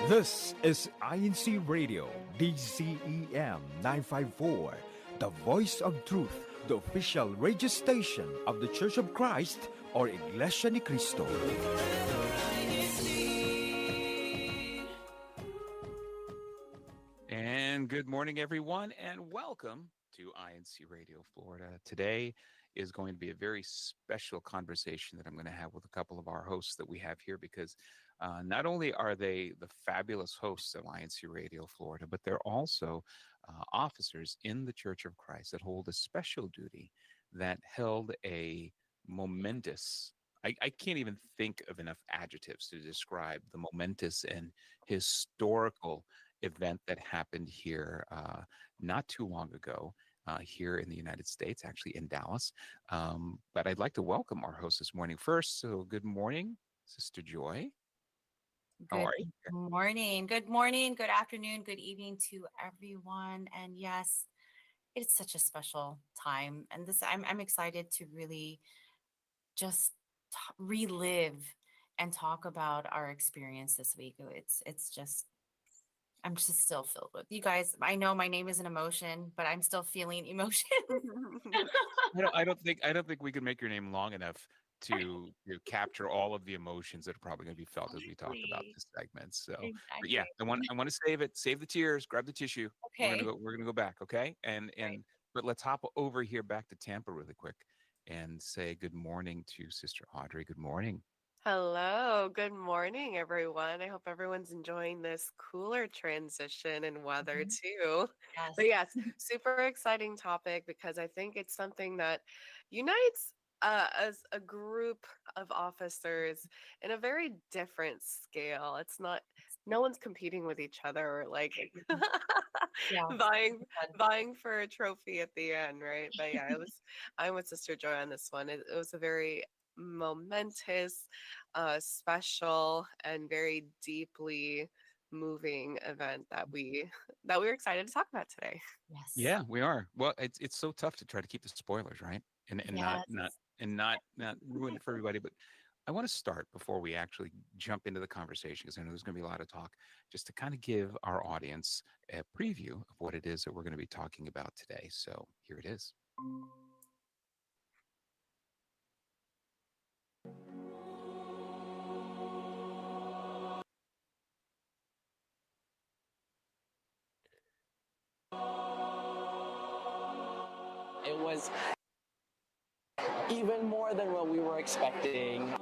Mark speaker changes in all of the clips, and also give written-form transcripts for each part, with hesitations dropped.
Speaker 1: This is INCRadio, DCEM 954, the voice of truth, the official radio station of the Church of Christ or Iglesianicristo.
Speaker 2: And good morning, everyone, and welcome to INC Radio Florida. Today is going to be a very special conversation that I'm going to have with a couple of our hosts that we have here because not only are they the fabulous hosts of INC Radio Florida, but they're also officers in the Church of Christ that hold a special duty that held a momentous I can't even think of enough adjectives to describe the momentous and historical event that happened here not too long ago here in the United States, actually in Dallas. But I'd like to welcome our host this morning first. So good morning, Sister Joy. How
Speaker 3: Good
Speaker 2: are you?
Speaker 3: morning. Good morning. Good afternoon. Good evening to everyone. And yes, it's such a special time. And I'm excited to really just relive and talk about our experience this week. It's just I'm just still filled with you guys. I know my name is an emotion, but I'm still feeling emotion.
Speaker 2: I don't think we can make your name long enough to capture all of the emotions that are probably going to be felt as we talk about
Speaker 3: Exactly.
Speaker 2: this segment. So, but
Speaker 3: Exactly.
Speaker 2: yeah, I want to save the tears, grab the tissue.
Speaker 3: Okay.
Speaker 2: We're gonna go back, okay? And
Speaker 3: Right.
Speaker 2: but let's hop over here back to Tampa really quick and say good morning to Sister Audrey. Good morning.
Speaker 4: Hello, good morning, everyone. I hope everyone's enjoying this cooler transition in weather
Speaker 3: Mhm.
Speaker 4: too.
Speaker 3: Yes.
Speaker 4: But yes, super exciting topic because I think it's something that unites as a group of officers in a very different scale. It's not, no one's competing with each other or like
Speaker 3: Yeah.
Speaker 4: vying vying for a trophy at the end, right? But yeah, I'm with Sister Joy on this one. It was a very momentous, special, and very deeply moving event that we were excited to talk about today.
Speaker 3: Yes.
Speaker 2: Yeah, we are. Well, it's so tough to try to keep the spoilers, right? And not
Speaker 3: Yes.
Speaker 2: not and not ruin it for everybody. But I want to start before we actually jump into the conversation because I know there's going to be a lot of talk, just to kind of give our audience a preview of what it is that we're going to be talking about today. So here it is.
Speaker 5: It was even more than what we were expecting.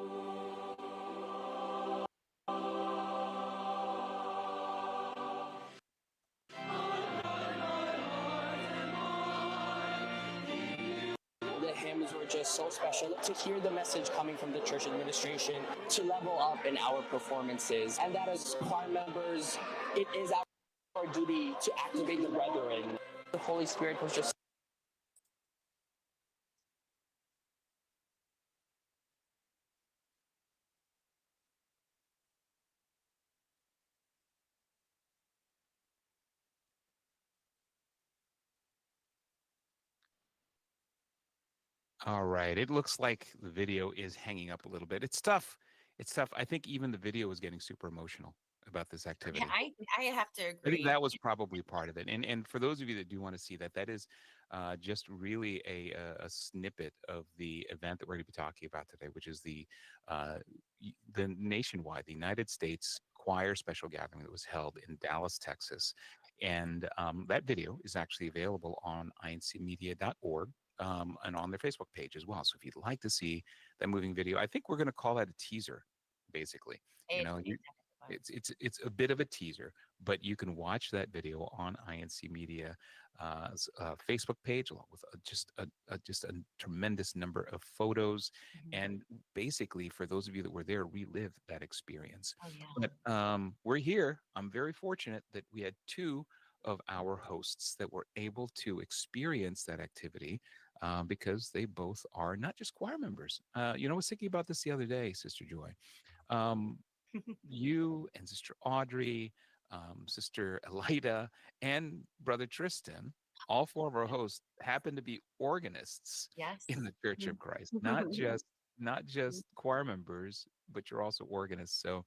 Speaker 5: The hymns were just so special. To hear the message coming from the church administration, to level up in our performances, and that as choir members, it is our duty to activate the brethren. The Holy Spirit was just
Speaker 2: All right. It looks like the video is hanging up a little bit. It's tough. It's tough. I think even the video is getting super emotional about this
Speaker 3: Yeah,
Speaker 2: activity.
Speaker 3: I have to
Speaker 2: I think
Speaker 3: agree.
Speaker 2: that was probably part of it. And for those of you that do want to see that, that is just really a snippet of the event that we're going to be talking about today, which is uh, the nationwide, the United States Choir Special Gathering that was held in Dallas, Texas. And that video is actually available on incmedia.org. And on their Facebook page as well. So if you'd like to see that moving video, I think we're going to call that a teaser, basically. You know, it's a bit of a teaser, but you can watch that video on INC Media Facebook page along with just a tremendous number of photos,
Speaker 3: Mhm.
Speaker 2: and basically for those of you that were there, relive that experience.
Speaker 3: Oh yeah.
Speaker 2: But we're here. I'm very fortunate that we had two of our hosts that were able to experience that activity because they both are not just choir members. I was thinking about this the other day, Sister Joy. Um, you and Sister Audrey, Sister Elida, and Brother Tristan, all four of our hosts happen to be organists
Speaker 3: Yes.
Speaker 2: in the Church
Speaker 3: Mhm.
Speaker 2: of Christ, not just choir members, but you're also organists. So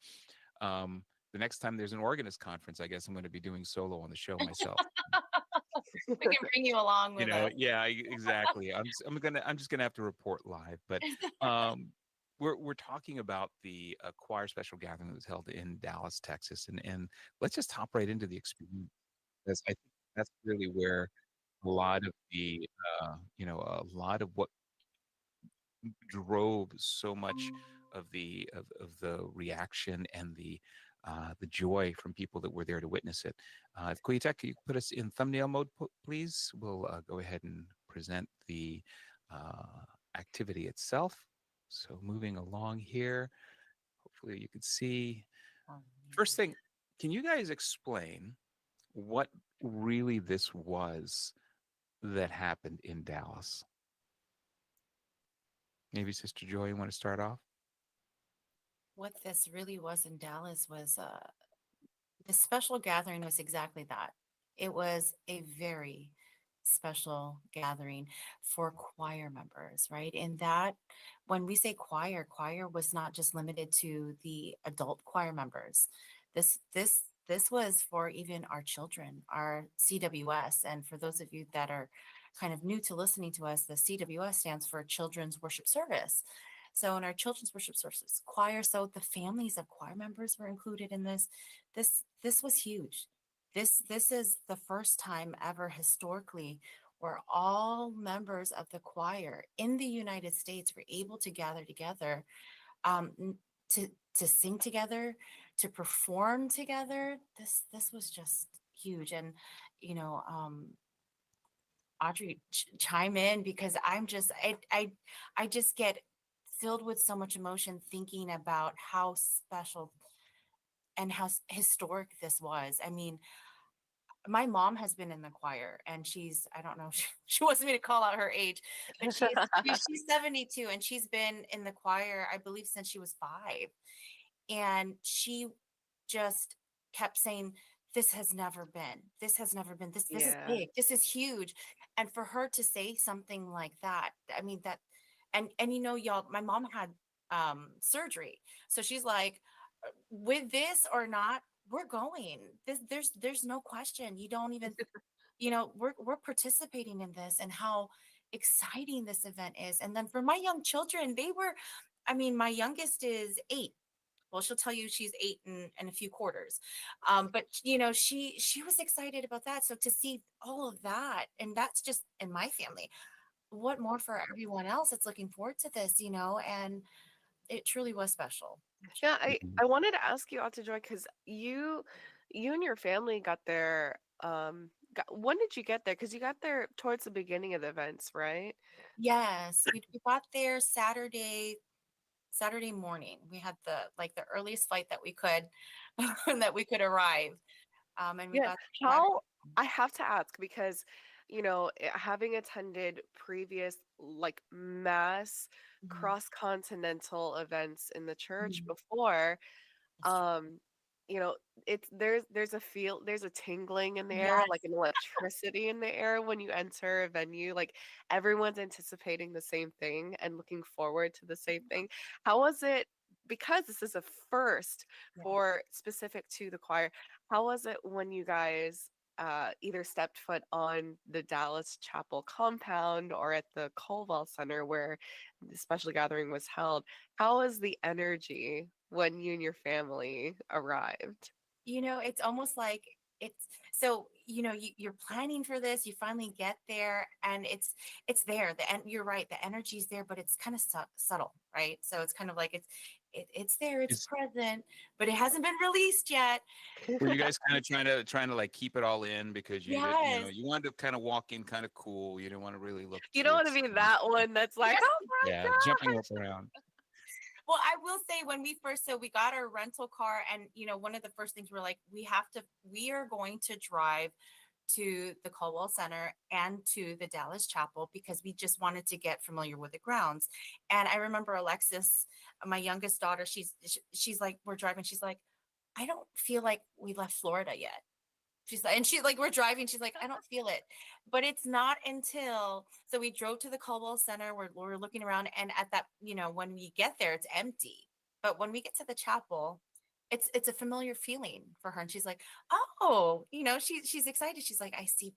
Speaker 2: um, the next time there's an organist conference, I guess I'm going to be doing solo on the show myself.
Speaker 3: We can bring you along with us.
Speaker 2: Yeah, exactly. I'm just gonna have to report live. But um, we're talking about the choir special gathering that was held in Dallas, Texas, and let's just hop right into the experience, because I think that's really where a lot of the a lot of what drove so much of the reaction and the joy from people that were there to witness it. Koyitek, can you put us in thumbnail mode, please? We'll go ahead and present the activity itself. So moving along here, hopefully you can see.
Speaker 3: Um,
Speaker 2: First thing, can you guys explain what really this was that happened in Dallas? Maybe Sister Joy, you want to start off?
Speaker 3: what this really was in Dallas was the special gathering was exactly that. It was a very special gathering for choir members, right? And that when we say choir, choir was not just limited to the adult choir members. This was for even our children, our CWS. And for those of you that are kind of new to listening to us, the CWS stands for Children's Worship Service. So in our children's worship services choir, so the families of choir members were included in this. This was huge. This is the first time ever historically where all members of the choir in the United States were able to gather together, um, to to sing together, to perform together. This was just huge. And you know, Audrey, chime in, because I just get filled with so much emotion thinking about how special and how historic this was. I mean, my mom has been in the choir, and she's, I don't know, she wants me to call out her age, but she's 72, and she's been in the choir, I believe, since she was 5. And she just kept saying, this has never been, this is
Speaker 4: Yeah.
Speaker 3: big, this is huge. And for her to say something like that, I mean, that, and y'all, my mom had surgery. So she's like, with this or not, we're going. There's no question. You don't even, we're participating in this, and how exciting this event is. And then for my young children, I mean, my youngest is 8. Well, she'll tell you she's 8 and a few quarters. But she was excited about that. So to see all of that, and that's just in my family. What more for everyone else that's looking forward to this, and it truly was special.
Speaker 4: Yeah, I
Speaker 2: Mhm.
Speaker 4: I wanted to ask you, Joy, because you and your family got there. When did you get there? Because you got there towards the beginning of the events, right?
Speaker 3: Yes, we got there Saturday morning. We had the earliest flight that we could that we could arrive. And we
Speaker 4: Yeah.
Speaker 3: got Saturday.
Speaker 4: How I have to ask because, having attended previous like mass
Speaker 3: Mhm.
Speaker 4: cross-continental events in the church
Speaker 3: Mhm.
Speaker 4: before,
Speaker 3: That's true.
Speaker 4: um, you know, there's a tingling in the air, like
Speaker 3: Yes.
Speaker 4: an electricity in the air when you enter a venue. Like everyone's anticipating the same thing and looking forward to the same thing. How was it? Because this is a first
Speaker 3: Yeah.
Speaker 4: for specific to the choir. How was it when you guys either stepped foot on the Dallas Chapel compound or at the Colwell Center where the special gathering was held? How was the energy when you and your family arrived?
Speaker 3: It's almost like it's so you're planning for this, you finally get there, and it's there, and you're right, the energy's there, but it's kind of subtle, right? So it's kind of like it's there, it's
Speaker 2: Is
Speaker 3: present, but it hasn't been released yet.
Speaker 2: Were you guys kind of trying to like keep it all in because you did,
Speaker 3: Yes.
Speaker 2: you wanted to kind of walk in kind of cool. You didn't want to really look
Speaker 4: You don't
Speaker 2: too
Speaker 4: want to be
Speaker 2: extreme.
Speaker 4: that one that's like, oh
Speaker 2: Yeah,
Speaker 4: my
Speaker 2: jumping up
Speaker 4: gosh.
Speaker 2: around.
Speaker 3: Well, I will say, when we got our rental car, and one of the first things we're like, we are going to drive to the Colwell Center and to the Dallas Chapel, because we just wanted to get familiar with the grounds. And I remember Alexis, my youngest daughter, she's like, we're driving, she's like, I don't feel like we left Florida yet. She's like, we're driving. She's like, I don't feel it. But it's not until, so we drove to the Caldwell Center. We're looking around. And at that, when we get there, it's empty. But when we get to the chapel, it's a familiar feeling for her, and she's like, oh, she's excited. She's like, I see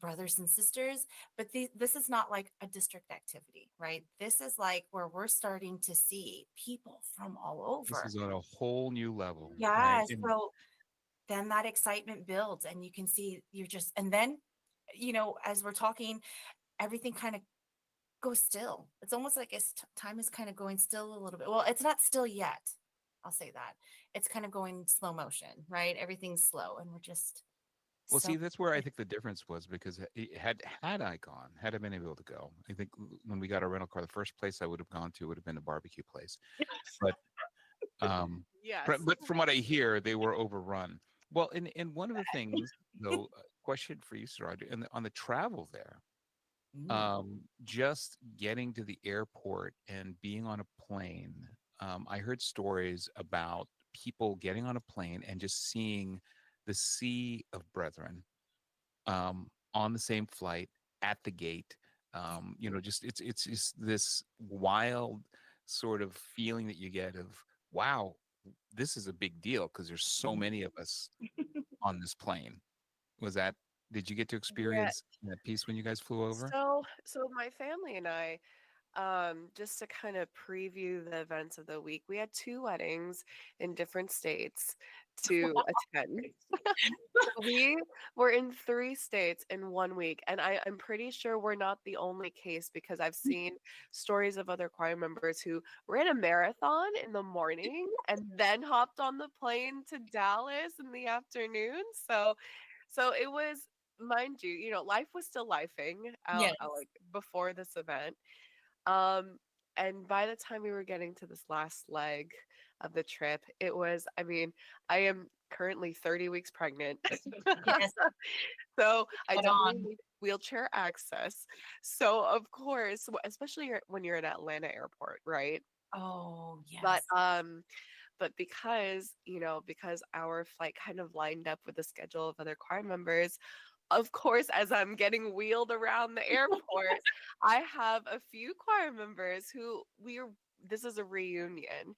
Speaker 3: brothers and sisters, but this is not like a district activity, right? This is like where we're starting to see people from all
Speaker 2: This
Speaker 3: over.
Speaker 2: is on a whole new level, right?
Speaker 3: Yeah,
Speaker 2: And
Speaker 3: so then that excitement builds, and you can see and then, as we're talking, everything kind of goes still. It's almost like time is kind of going still a little bit. Well, it's not still yet. I'll say that. It's kind of going slow motion, right? Everything's slow, and we're just
Speaker 2: well,
Speaker 3: so.
Speaker 2: see, that's where I think the difference was because had I gone, had I been able to go, I think when we got a rental car, the first place I would have gone to would have been a barbecue place. But um,
Speaker 4: Yes.
Speaker 2: but from what I hear, they were overrun. Well, and one of the things, though, question for you, Sir Audrey, on the travel there,
Speaker 3: Mm.
Speaker 2: just getting to the airport and being on a plane. I heard stories about people getting on a plane and just seeing the sea of brethren on the same flight at the gate. Just it's just this wild sort of feeling that you get of wow, this is a big deal because there's so many of us on this plane. Was that? Did you get to
Speaker 4: Yeah.
Speaker 2: experience that piece when you guys flew over?
Speaker 4: So my family and I, just to kind of preview the events of the week, we had two weddings in different states to attend. We were in three states in 1 week, and I'm pretty sure we're not the only case because I've seen stories of other choir members who ran a marathon in the morning and then hopped on the plane to Dallas in the afternoon. So it was, mind you, life was still lifing out,
Speaker 3: Yes.
Speaker 4: like before this event. Um, and by the time we were getting to this last leg of the trip, it was, I mean, I am currently 30 weeks pregnant.
Speaker 3: Yes.
Speaker 4: So I
Speaker 3: Head
Speaker 4: definitely
Speaker 3: on.
Speaker 4: need wheelchair access. So of course, especially when you're at Atlanta airport, right?
Speaker 3: Oh,
Speaker 4: But
Speaker 3: yes.
Speaker 4: because our flight kind of lined up with the schedule of other choir members, of course, as I'm getting wheeled around the airport, I have a few choir members who this is a reunion,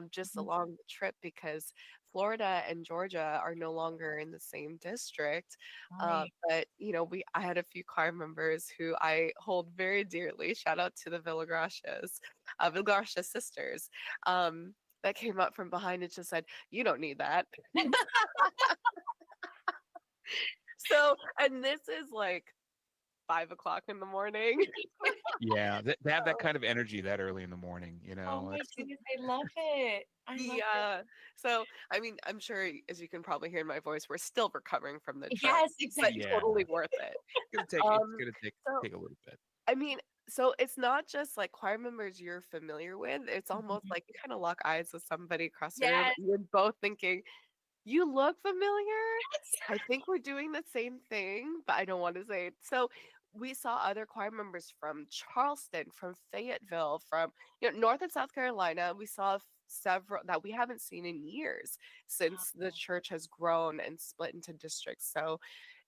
Speaker 4: just
Speaker 3: Mhm.
Speaker 4: along the trip because Florida and Georgia are no longer in the same district.
Speaker 3: Right.
Speaker 4: But I had a few choir members who I hold very dearly. Shout out to the Villagracias sisters. That came up from behind and just said, "You don't need that." So, and this is like 5 o'clock in the morning.
Speaker 2: Yeah, they have that kind of energy that early in the morning.
Speaker 3: Oh my
Speaker 2: It's
Speaker 3: goodness, I love it. I love it.
Speaker 4: Yeah. So, I mean, I'm sure as you can probably hear in my voice, we're still recovering from the trip,
Speaker 3: Yes,
Speaker 4: but
Speaker 3: exactly.
Speaker 2: yeah,
Speaker 4: totally worth it.
Speaker 2: it's
Speaker 4: Um,
Speaker 2: gonna
Speaker 4: so
Speaker 2: take a little bit.
Speaker 4: I mean, so it's not just like choir members you're familiar with. It's almost
Speaker 3: Mhm.
Speaker 4: like you kind of lock eyes with somebody across the room.
Speaker 3: Yes.
Speaker 4: And you're both thinking, you look familiar. I think we're doing the same thing, but I don't want to say it. So we saw other choir members from Charleston, from Fayetteville, from North and South Carolina. We saw several that we haven't seen in years since the
Speaker 3: Wow.
Speaker 4: church has grown and split into districts. So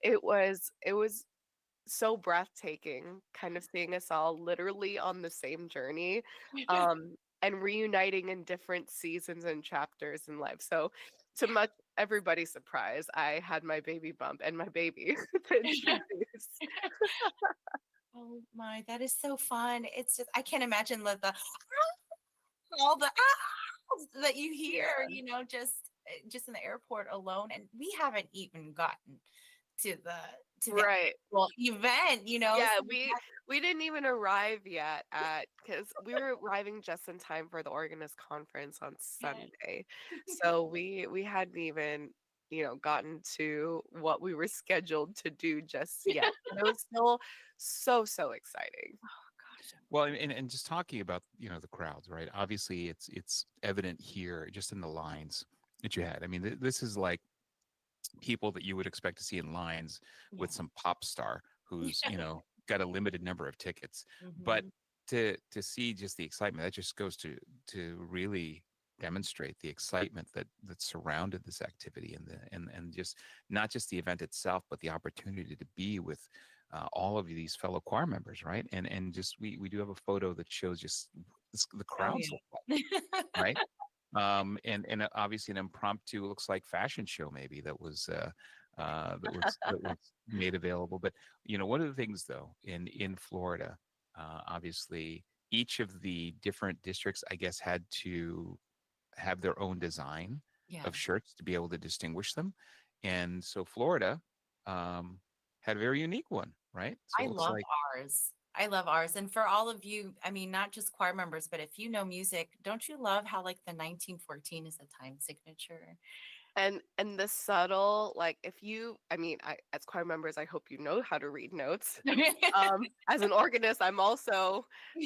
Speaker 4: it was so breathtaking kind of seeing us all literally on the same journey, and reuniting in different seasons and chapters in life. So to much everybody's surprise, I had my baby bump and my baby to introduce.
Speaker 3: Oh my, that is so fun. It's just I can't imagine all the that you hear,
Speaker 4: Yeah.
Speaker 3: just in the airport alone. And we haven't even gotten to the
Speaker 4: Right.
Speaker 3: actual event,
Speaker 4: Yeah,
Speaker 3: so
Speaker 4: we didn't even arrive yet at because we were arriving just in time for the organist conference on
Speaker 3: yes.
Speaker 4: Sunday. So we hadn't even, gotten to what we were scheduled to do just yet. But it was still so exciting.
Speaker 3: Oh gosh.
Speaker 2: Well, and just talking about the crowds, right? Obviously, it's evident here just in the lines that you had. I mean, this is like people that you would expect to see in lines with
Speaker 3: Yes.
Speaker 2: some pop star who's got a limited number of tickets. But
Speaker 3: Mhm.
Speaker 2: to see just the excitement that just goes to really demonstrate the excitement that surrounded this activity and just not just the event itself but the opportunity to be with all of these fellow choir members, right? And just we do have a photo that shows just the
Speaker 3: Oh
Speaker 2: crowds look like,
Speaker 3: yeah.
Speaker 2: right? and obviously an impromptu, looks like fashion show maybe that was made available. But one of the things though in Florida, obviously each of the different districts, I guess, had to have their own design
Speaker 3: Yeah.
Speaker 2: of shirts to be able to distinguish them, and so Florida had a very unique one, right? So
Speaker 3: I
Speaker 2: it looks
Speaker 3: love
Speaker 2: like
Speaker 3: ours. I love ours. And for all of you, I mean, not just choir members, but if you know music, don't you love how like the 1914 is a time signature?
Speaker 4: And the subtle, like, if you, I mean, I, as choir members, I hope you know how to read notes. As an organist, I'm also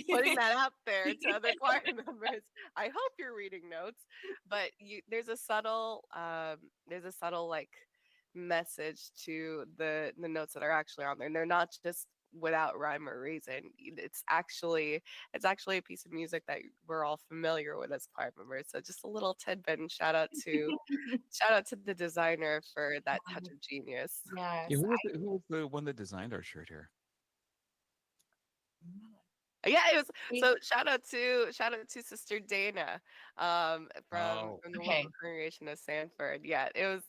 Speaker 4: putting that out there to other choir members. I hope you're reading notes, but there's a subtle like message to the notes that are actually on there, and they're not just without rhyme or reason. It's actually a piece of music that we're all familiar with as choir members. So just a little tidbit, and shout out to the designer for that touch of genius.
Speaker 2: yeah,
Speaker 3: Yes.
Speaker 2: who was the one that designed our shirt here?
Speaker 4: Yeah, it was.
Speaker 3: I,
Speaker 4: So shout out to Sister Dana, from
Speaker 2: Oh,
Speaker 4: from the local
Speaker 3: okay.
Speaker 4: congregation of Sanford. Yeah, it was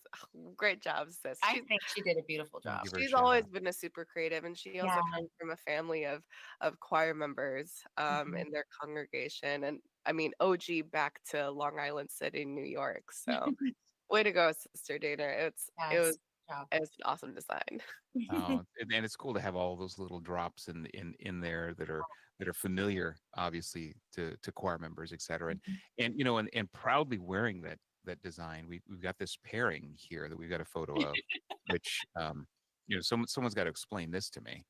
Speaker 4: great job, sis.
Speaker 3: I think she did a beautiful
Speaker 2: I'll
Speaker 3: job.
Speaker 2: give her a
Speaker 4: She's
Speaker 2: shout
Speaker 4: always
Speaker 2: out.
Speaker 4: been a super creative, and she
Speaker 3: Yeah.
Speaker 4: also comes from a family of choir members
Speaker 3: Mhm.
Speaker 4: in their congregation, and I mean OG back to Long Island City, New York. So way to go, Sister Dana. It was
Speaker 3: Yes. Job.
Speaker 4: it was an awesome design.
Speaker 2: Oh, and it's cool to have all those little drops in there that are familiar, obviously, to choir members, et cetera. And proudly wearing that design. We've got this pairing here that we've got a photo of, which someone's got to explain this to me.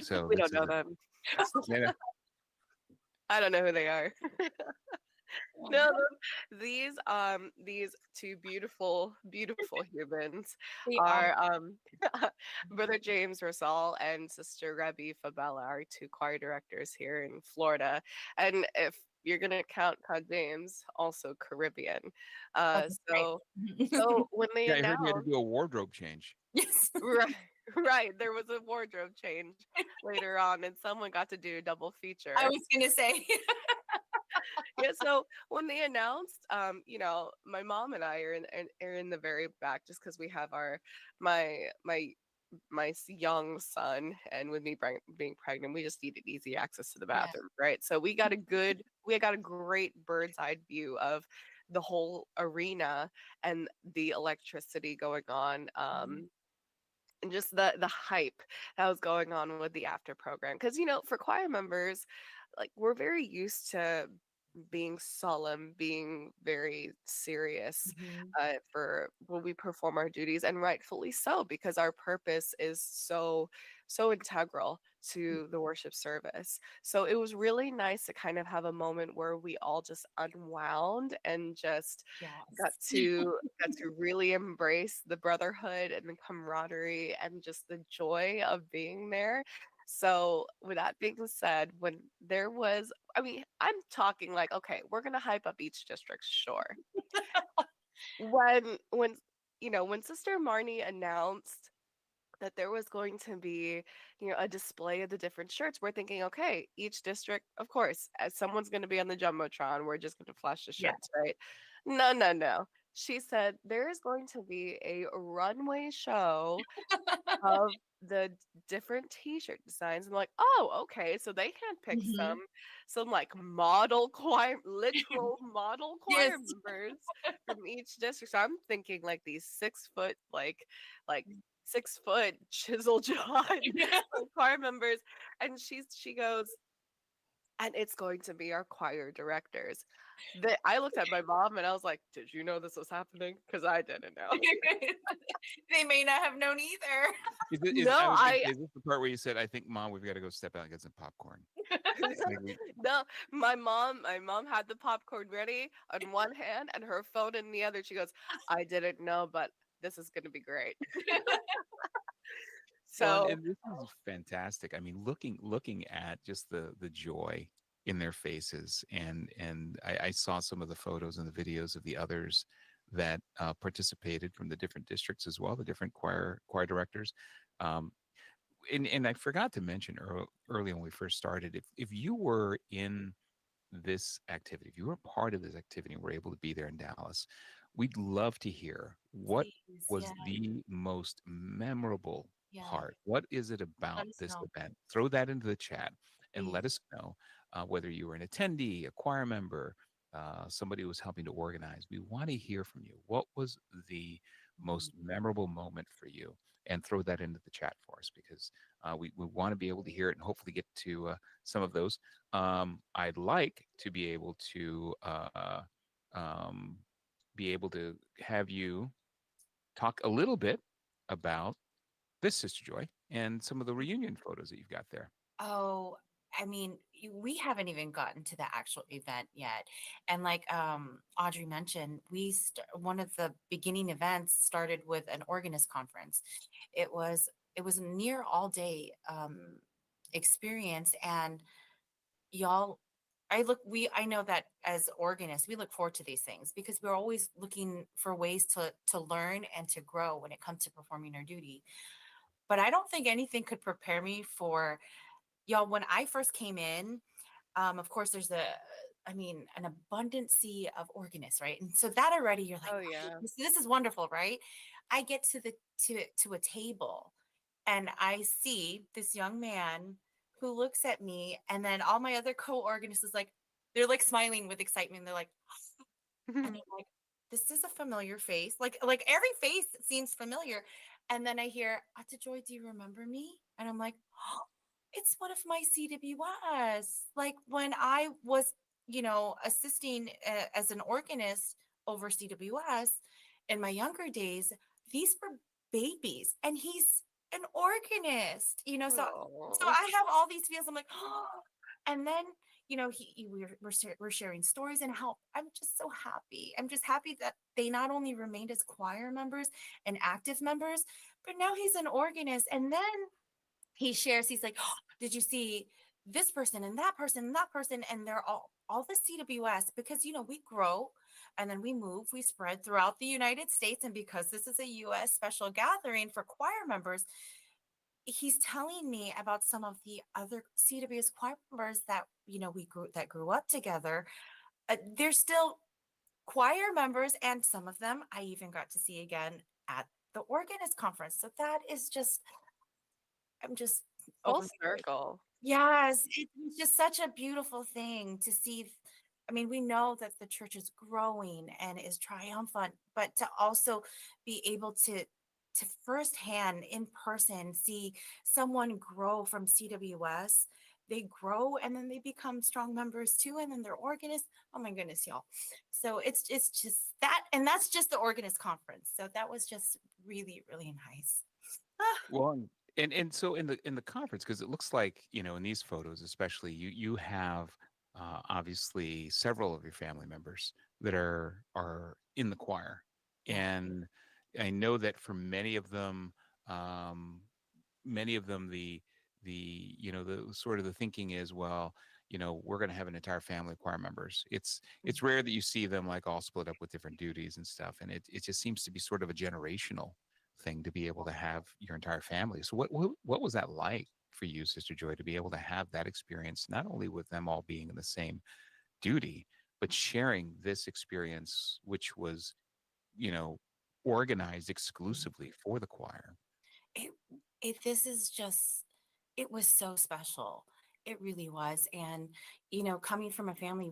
Speaker 2: So
Speaker 4: We
Speaker 2: this
Speaker 4: don't
Speaker 2: is
Speaker 4: know them.
Speaker 2: yeah,
Speaker 4: I don't know who they are. No, these two beautiful humans
Speaker 3: They are.
Speaker 4: are Brother James Rosal and Sister Rebby Fabella, are two choir directors here in Florida. And if you're gonna count James, also Caribbean.
Speaker 3: Oh,
Speaker 4: Uh
Speaker 3: that's
Speaker 4: so
Speaker 3: great.
Speaker 4: so when they
Speaker 2: yeah. I heard you had to
Speaker 4: announced
Speaker 2: do a wardrobe change.
Speaker 3: Yes.
Speaker 4: right, right, there was a wardrobe change later on, and someone got to do a double
Speaker 3: I
Speaker 4: feature.
Speaker 3: was gonna say.
Speaker 4: Yeah, so when they announced, my mom and I are in the very back, just because we have my my young son, and with me being pregnant, we just needed easy access to the
Speaker 3: Yeah.
Speaker 4: bathroom, right? So we got a great bird's eye view of the whole arena and the electricity going on. And just the hype that was going on with the after program, because for choir members, like, we're very used to being solemn, being very serious,
Speaker 3: Mhm.
Speaker 4: for when we perform our duties, and rightfully so, because our purpose is so integral to the worship service. So it was really nice to kind of have a moment where we all just unwound and just got
Speaker 3: Yes.
Speaker 4: to got to really embrace the brotherhood and the camaraderie and just the joy of being there. So, with that being said, when there was, I mean, I'm talking like, okay, we're gonna hype up each district, sure. When Sister Marnie announced that there was going to be, a display of the different shirts, we're thinking, okay, each district, of course, as someone's going to be on the jumbotron, we're just going to flash the
Speaker 3: Yeah.
Speaker 4: shirts, right? No, no, no. She said there is going to be a runway show of the different t-shirt designs. I'm like, oh, okay, so they can pick
Speaker 3: Mhm.
Speaker 4: some like model choir, literal model
Speaker 3: Yes.
Speaker 4: choir members from each district. So I'm thinking like these 6 foot, like 6 foot chisel jawed like choir members. And she goes, and it's going to be our choir directors. I looked at my mom and I was like, did you know this was happening? Because I didn't know.
Speaker 3: They may not have known either.
Speaker 4: No,
Speaker 2: I was gonna say, is this the part where you said, "I think, Mom, we've got to go step out and get some popcorn"? Like
Speaker 4: no, my mom had the popcorn ready on one hand and her phone in the other. She goes, I didn't know, but this is gonna be great.
Speaker 2: well, and,
Speaker 4: So
Speaker 2: and this is fantastic. I mean, looking at just the joy in their faces, and I saw some of the photos and the videos of the others that participated from the different districts as well, the different choir directors. Um, and I forgot to mention early when we first started, if you were in this activity, if you were part of this activity and were able to be there in Dallas, we'd love to hear what
Speaker 3: Please,
Speaker 2: was
Speaker 3: yeah,
Speaker 2: the most memorable
Speaker 3: yeah.
Speaker 2: part. What is it about
Speaker 3: Let us
Speaker 2: this
Speaker 3: know,
Speaker 2: event? Throw that into the chat and
Speaker 3: please.
Speaker 2: let us know whether you were an attendee, a choir member, somebody who was helping to organize. We want to hear from you. What was the
Speaker 3: Mhm.
Speaker 2: most memorable moment for you? And throw that into the chat for us because we want to be able to hear it and hopefully get to some of those. I'd like to um, be able to have you talk a little bit about this, Sister Joy, and some of the reunion photos that you've got there.
Speaker 3: Oh, I mean, we haven't even gotten to the actual event yet. And like Audrey mentioned, one of the beginning events started with an organist conference. It was it was a near all day experience, and y'all, I know that as organists we look forward to these things because we're always looking for ways to learn and to grow when it comes to performing our duty. But I don't think anything could prepare me for y'all when I first came in. Of course there's I mean, an abundancy of organists, right? And so that already you're like,
Speaker 4: Oh
Speaker 3: "Wow,
Speaker 4: yeah.
Speaker 3: this is wonderful," right? I get to the to a table and I see this young man who looks at me, and then all my other co-organists is like, they're like smiling with excitement. They're like, and I'm like, this is a familiar face. Like every face seems familiar. And then I hear, Ata Joy, do you remember me? And I'm like, oh, it's one of my CWS. Like when I was, assisting as an organist over CWS in my younger days, these were babies, and he's an organist, so
Speaker 4: Oh.
Speaker 3: I have all these feels. I'm like, oh, and then we're sharing stories and how I'm just so happy. I'm just happy that they not only remained as choir members and active members, but now he's an organist. And then he shares, he's like, oh, did you see this person and that person and that person? And they're all the CWS, because we grow and then we move, we spread throughout the United States. And because this is a US special gathering for choir members, he's telling me about some of the other CWS choir members that we grew up together. They're still choir members, and some of them I even got to see again at the organist conference. So that is just I'm just
Speaker 4: Full
Speaker 3: overjoyed.
Speaker 4: circle.
Speaker 3: Yes, it's just such a beautiful thing to see. I mean, we know that the church is growing and is triumphant, but to also be able to firsthand in person see someone grow from CWS, they grow and then they become strong members too, and then they're organists. Oh my goodness, y'all! So it's just that, and that's just the organist conference. So that was just really really nice. Ah,
Speaker 2: Well, and so in the conference, because it looks like in these photos, especially you have obviously several of your family members that are in the choir,
Speaker 3: yeah.
Speaker 2: and I know that for um, many of them the sort of the thinking is, well, we're going to have an entire family of choir members. It's rare that you see them like all split up with different duties and stuff, and it just seems to be sort of a generational thing to be able to have your entire family. So what was that like for you, Sister Joy, to be able to have that experience, not only with them all being in the same duty, but sharing this experience, which was you know organized exclusively for the choir?
Speaker 3: it this is just, it was so special. It really was. And coming from a family,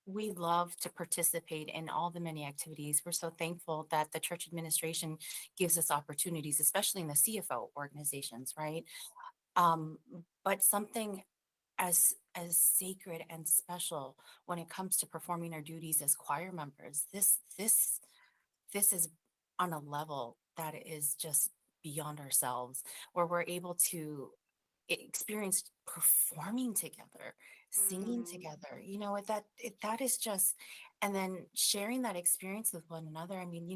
Speaker 3: we love to participate in all the many activities. We're so thankful that the church administration gives us opportunities, especially in the CFO organizations, right? um but something as sacred and special when it comes to performing our duties as choir members, this is on a level that is just beyond ourselves, where we're able to experience performing together, singing
Speaker 4: Mm.
Speaker 3: together. That is just, and then sharing that experience with one another. I mean,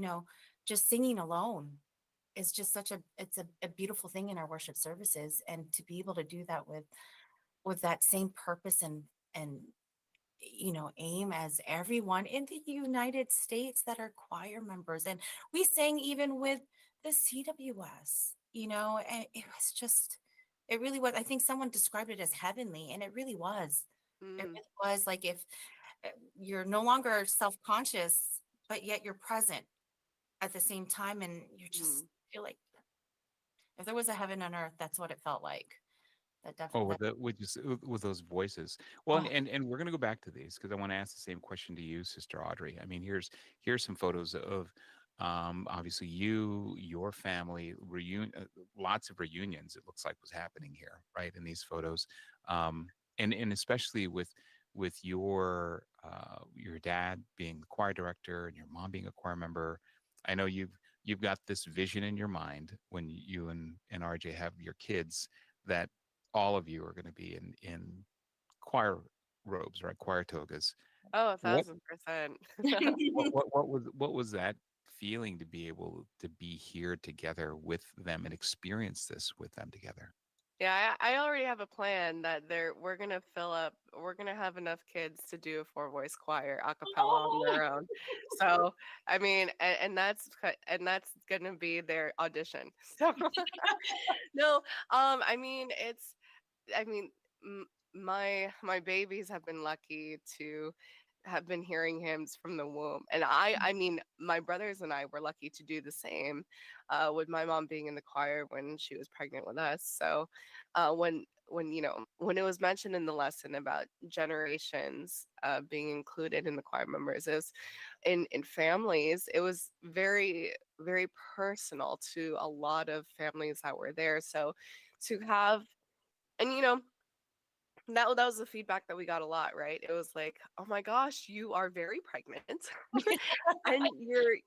Speaker 3: just singing alone is just such a beautiful thing in our worship services, and to be able to do that with that same purpose and aim as everyone in the United States that are choir members. And we sang even with the CWS, and it was just, it really was. I think someone described it as heavenly, and it really was. It
Speaker 4: Mm,
Speaker 3: really was like if you're no longer self-conscious, but yet you're present at the same time, and you just
Speaker 4: mm.
Speaker 3: feel like if there was a heaven on earth, that's what it felt like. That
Speaker 2: Oh,
Speaker 3: definitely.
Speaker 2: with the with those voices. Well,
Speaker 3: Oh,
Speaker 2: and we're gonna go back to these because I want to ask the same question to you, Sister Audrey. I mean, here's some photos of obviously your family reunion, lots of reunions. It looks like was happening here, right, in these photos, and especially with your dad being the choir director and your mom being a choir member. I know you've got this vision in your mind when you and RJ have your kids that all of you are going to be in choir robes, right? Choir togas.
Speaker 4: Oh,
Speaker 2: What
Speaker 4: 1,000%.
Speaker 2: what was that feeling to be able to be here together with them and experience this with them together?
Speaker 4: Yeah, I already have a plan that we're gonna fill up, we're gonna have enough kids to do a four-voice choir a cappella on
Speaker 3: oh,
Speaker 4: their own. So, I mean, and that's gonna be their audition. So, no, I mean, I mean, m- my babies have been lucky to have been hearing hymns from the womb, and I mean, my brothers and I were lucky to do the same, with my mom being in the choir when she was pregnant with us. So, when when it was mentioned in the lesson about generations being included in the choir members, is in families, it was very personal to a lot of families that were there. So to have and that was the feedback that we got a lot, right? It was like, "Oh my gosh, you are very pregnant." And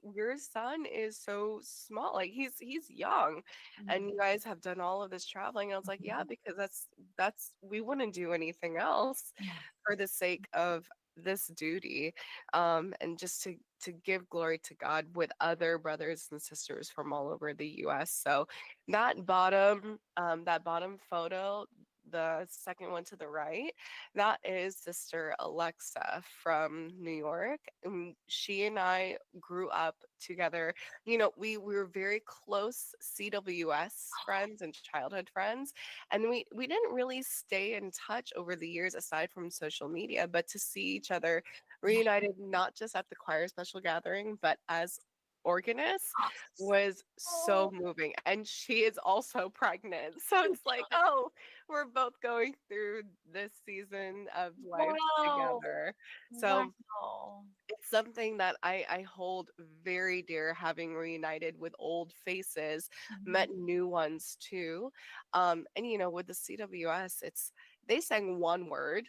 Speaker 4: your son is so small. Like he's young and you guys have done all of this traveling. I was like, "Yeah, because that's we wouldn't do anything else
Speaker 3: yeah,
Speaker 4: for the sake of this duty, and just to give glory to God with other brothers and sisters from all over the US." So that bottom photo, the second one to the right, that is Sister Alexa from New York. And she and I grew up together. We were very close CWS friends and childhood friends. And we didn't really stay in touch over the years aside from social media, but to see each other
Speaker 3: yeah.
Speaker 4: reunited, not just at the choir special gathering, but as organists, was so
Speaker 3: Oh,
Speaker 4: moving. And she is also pregnant. So it's like, oh, we're both going through this season of life
Speaker 3: wow,
Speaker 4: together. So
Speaker 3: wow.
Speaker 4: it's something that I hold very dear, having reunited with old faces, met
Speaker 3: Mhm.
Speaker 4: new ones too. And with the CWS, they sang one word,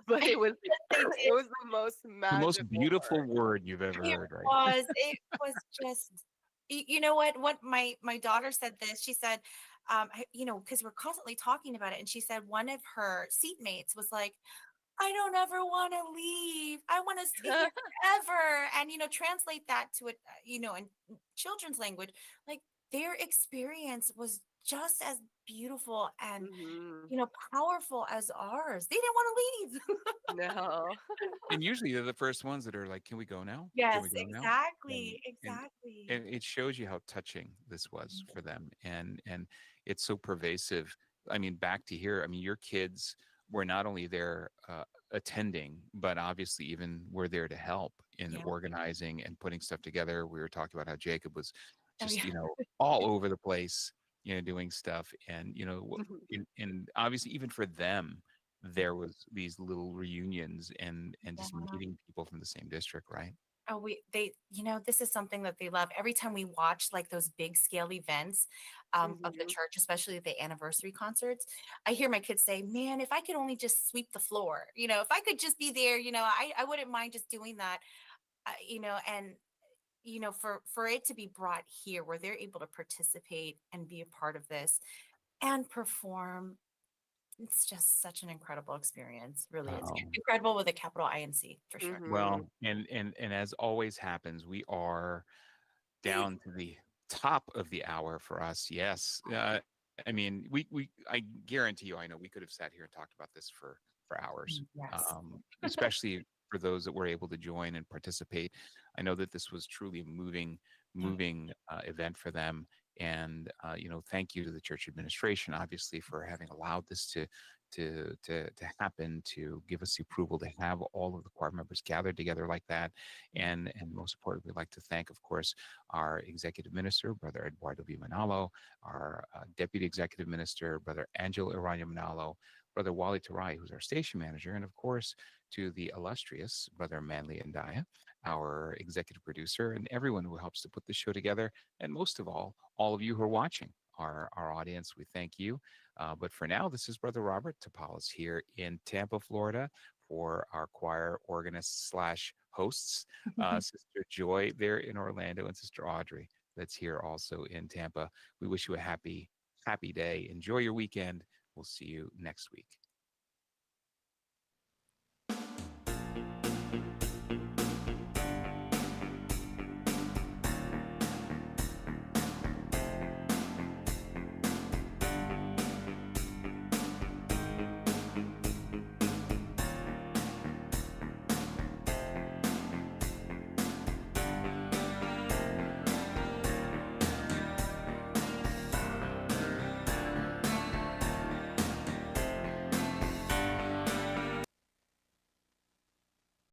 Speaker 4: but it was
Speaker 3: They
Speaker 4: it
Speaker 3: did.
Speaker 4: was the most
Speaker 2: The most
Speaker 4: magical
Speaker 2: beautiful
Speaker 4: word.
Speaker 2: word you've ever
Speaker 3: It
Speaker 2: heard, right?
Speaker 3: was just you know what my daughter said this. She said, because we're constantly talking about it, and she said one of her seatmates was like, I don't ever want to leave. I want to stay here forever. And translate that to it, in children's language, like their experience was just as beautiful and
Speaker 4: Hmm.
Speaker 3: powerful as ours. They didn't want to leave.
Speaker 4: No.
Speaker 2: And usually they're the first ones that are like, "Can we go now? Can
Speaker 3: Yes,
Speaker 2: we go now?" And
Speaker 3: exactly,
Speaker 2: and
Speaker 3: exactly.
Speaker 2: and it shows you how touching this was for them, and it's so pervasive. I mean, back to here. I mean, your kids were not only there attending, but obviously even were there to help in
Speaker 3: Yeah.
Speaker 2: organizing and putting stuff together. We were talking about how Jacob was
Speaker 3: Oh
Speaker 2: just
Speaker 3: yeah.
Speaker 2: all over the place, doing stuff, and and obviously even for them there was these little reunions and just
Speaker 3: Yeah.
Speaker 2: meeting people from the same district, right?
Speaker 3: Oh, this is something that they love. Every time we watch like those big scale events of the
Speaker 4: Hmm.
Speaker 3: church, especially the anniversary concerts, I hear my kids say, "Man, if I could only just sweep the floor, if I could just be there, I wouldn't mind just doing that." And for it to be brought here where they're able to participate and be a part of this and perform, it's just such an incredible experience. Really is
Speaker 2: Um,
Speaker 3: incredible with a capital INC for sure.
Speaker 4: Hmm.
Speaker 2: well, and as always happens, we are down to the top of the hour for us. Yes, I mean, I guarantee you, I know we could have sat here and talked about this for hours,
Speaker 3: Yes.
Speaker 2: especially for those that were able to join and participate. I know that this was truly a
Speaker 3: Oh,
Speaker 2: moving event for them, and thank you to the church administration, obviously, for having allowed this to happen, to give us the approval to have all of the choir members gathered together like that. And most importantly, we'd like to thank, of course, our executive minister, Brother Eduardo V. Manalo, our deputy executive minister, Brother Angelo Aranya Manalo, Brother Wally Tarai, who's our station manager, and of course, to the illustrious Brother Manly Andaya, our executive producer, and everyone who helps to put the show together. And most of all of you who are watching, our audience, we thank you. But for now, this is Brother Robert Tapalas here in Tampa, Florida, for our choir organist slash hosts, Sister Joy there in Orlando, and Sister Audrey that's here also in Tampa. We wish you a happy day. Enjoy your weekend. We'll see you next week.